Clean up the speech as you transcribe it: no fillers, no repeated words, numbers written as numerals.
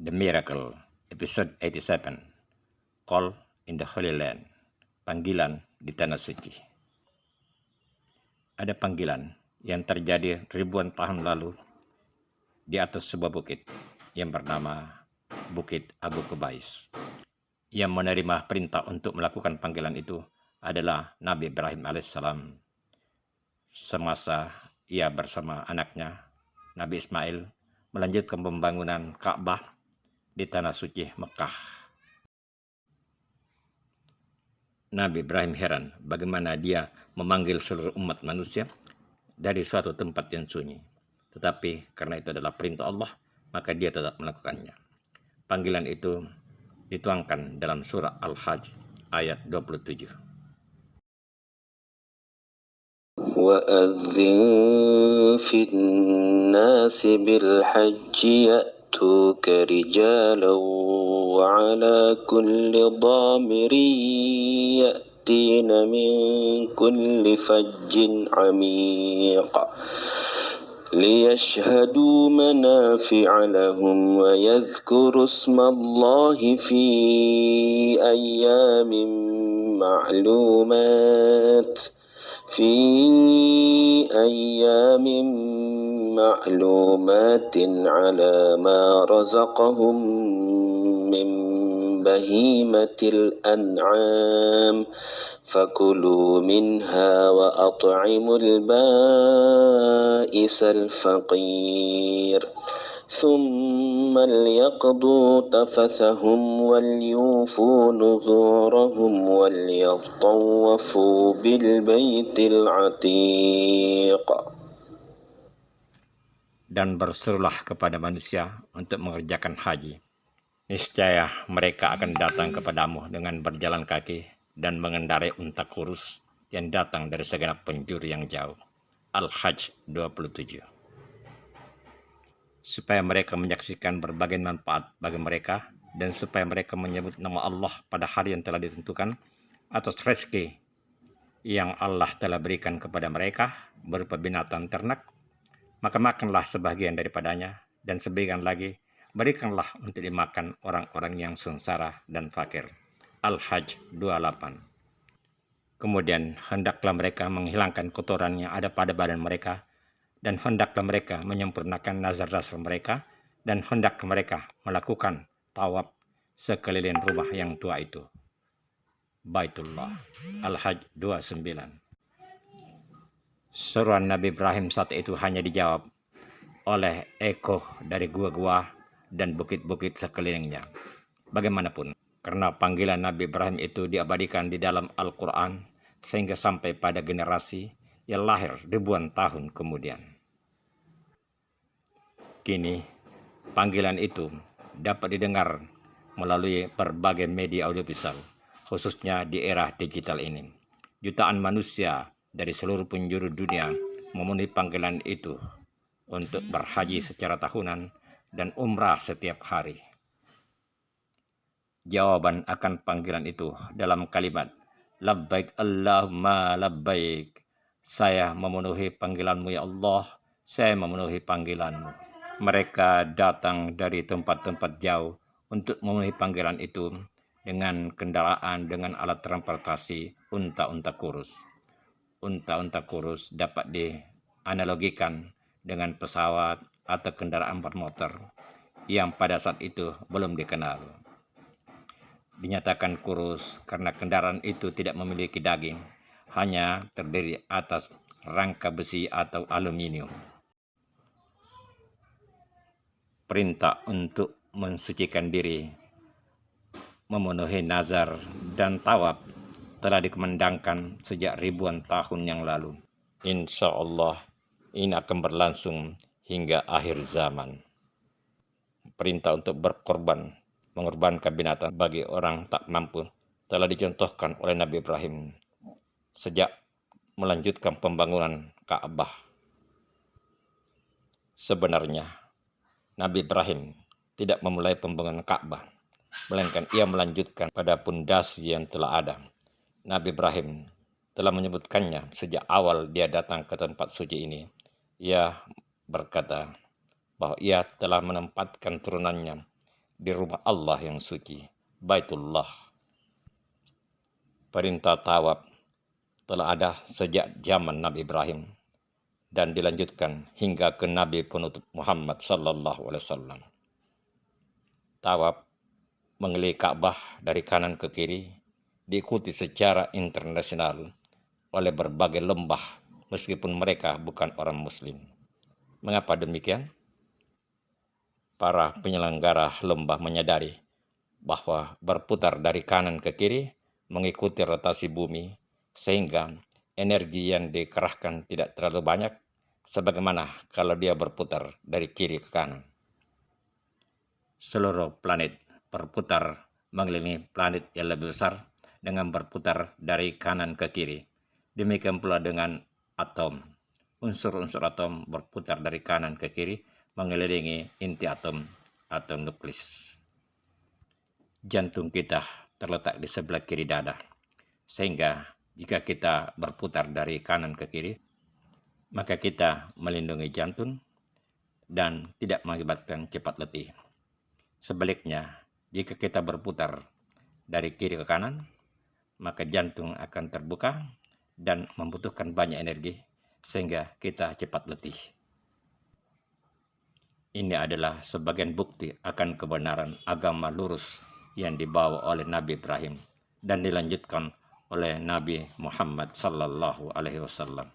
The Miracle, Episode 87, Call in the Holy Land, Panggilan di Tanah Suci. Ada panggilan yang terjadi ribuan tahun lalu di atas sebuah bukit yang bernama Bukit Abu Kubais. Yang menerima perintah untuk melakukan panggilan itu adalah Nabi Ibrahim alaihissalam. Semasa ia bersama anaknya, Nabi Ismail, melanjutkan pembangunan Ka'bah di Tanah Suci Mekah. Nabi Ibrahim heran bagaimana dia memanggil seluruh umat manusia dari suatu tempat yang sunyi. Tetapi karena itu adalah perintah Allah, maka dia tetap melakukannya. Panggilan itu dituangkan dalam surah Al-Hajj ayat 27. وَأَذِّن فِي النَّاسِ بِالْحَجِّ يَأْتُوكَ رِجَالًا وَعَلَى كُلِّ ضَامِرٍ يَأْتِينَ مِنْ كُلِّ فَجٍّ عَمِيقٍ لِيَشْهَدُوا مَنَافِعَ لَهُمْ وَيَذْكُرُوا اسْمَ اللَّهِ فِي أَيَّامٍ مَّعْلُومَاتٍ على ما رزقهم من بهيمة الأنعام فكلوا منها وأطعموا البائس الفقير ثم ليقضوا تفثهم وليوفوا نذورهم وليطوفوا بالبيت العتيق. Dan berserulah kepada manusia untuk mengerjakan haji. Niscaya mereka akan datang kepadamu dengan berjalan kaki dan mengendarai unta kurus yang datang dari segenap penjuru yang jauh. Al-Hajj 27. Supaya mereka menyaksikan berbagai manfaat bagi mereka dan supaya mereka menyebut nama Allah pada hari yang telah ditentukan atas rezeki yang Allah telah berikan kepada mereka berupa binatang ternak, maka makanlah sebagian daripadanya dan sebagian lagi berikanlah untuk dimakan orang-orang yang sengsara dan fakir. Al-Hajj 28. Kemudian hendaklah mereka menghilangkan kotoran yang ada pada badan mereka, dan hendaklah mereka menyempurnakan nazar-nazar mereka, dan hendaklah mereka melakukan tawaf sekeliling rumah yang tua itu, Baitullah. Al-Hajj 29. Seruan Nabi Ibrahim saat itu hanya dijawab oleh eko dari gua-gua dan bukit-bukit sekelilingnya. Bagaimanapun, karena panggilan Nabi Ibrahim itu diabadikan di dalam Al-Quran sehingga sampai pada generasi yang lahir ribuan tahun kemudian. Kini, panggilan itu dapat didengar melalui berbagai media audiovisual, khususnya di era digital ini. Jutaan manusia dari seluruh penjuru dunia memenuhi panggilan itu untuk berhaji secara tahunan dan umrah setiap hari. Jawaban akan panggilan itu dalam kalimat labbaik Allahumma labbaik. Saya memenuhi panggilanmu ya Allah, saya memenuhi panggilanmu. Mereka datang dari tempat-tempat jauh untuk memenuhi panggilan itu dengan kendaraan dengan alat transportasi unta-unta kurus. Unta-unta kurus dapat dianalogikan dengan pesawat atau kendaraan bermotor yang pada saat itu belum dikenal. Dinyatakan kurus karena kendaraan itu tidak memiliki daging, hanya terdiri atas rangka besi atau aluminium. Perintah untuk mensucikan diri, memenuhi nazar dan tawaf telah dikumandangkan sejak ribuan tahun yang lalu. Insya Allah ini akan berlangsung hingga akhir zaman. Perintah untuk berkorban, mengorbankan binatang bagi orang tak mampu telah dicontohkan oleh Nabi Ibrahim sejak melanjutkan pembangunan Ka'bah. Sebenarnya Nabi Ibrahim tidak memulai pembangunan Ka'bah, melainkan ia melanjutkan pada pondasi yang telah ada. Nabi Ibrahim telah menyebutkannya sejak awal dia datang ke tempat suci ini. Ia berkata bahwa ia telah menempatkan turunannya di rumah Allah yang suci, Baitullah. Perintah tawaf telah ada sejak zaman Nabi Ibrahim dan dilanjutkan hingga ke Nabi penutup Muhammad sallallahu alaihi wasallam. Tawaf mengelilingi Ka'bah dari kanan ke kiri diikuti secara internasional oleh berbagai lembah meskipun mereka bukan orang muslim. Mengapa demikian? Para penyelenggara lembah menyadari bahwa berputar dari kanan ke kiri mengikuti rotasi bumi sehingga energi yang dikerahkan tidak terlalu banyak sebagaimana kalau dia berputar dari kiri ke kanan. Seluruh planet berputar mengelilingi planet yang lebih besar dengan berputar dari kanan ke kiri. Demikian pula dengan atom. Unsur-unsur atom berputar dari kanan ke kiri mengelilingi inti atom atau nuklis. Jantung kita terletak di sebelah kiri dada, sehingga jika kita berputar dari kanan ke kiri, maka kita melindungi jantung dan tidak mengakibatkan cepat letih. Sebaliknya, jika kita berputar dari kiri ke kanan, maka jantung akan terbuka dan membutuhkan banyak energi sehingga kita cepat letih. Ini adalah sebagian bukti akan kebenaran agama lurus yang dibawa oleh Nabi Ibrahim dan dilanjutkan oleh Nabi Muhammad sallallahu alaihi wasallam.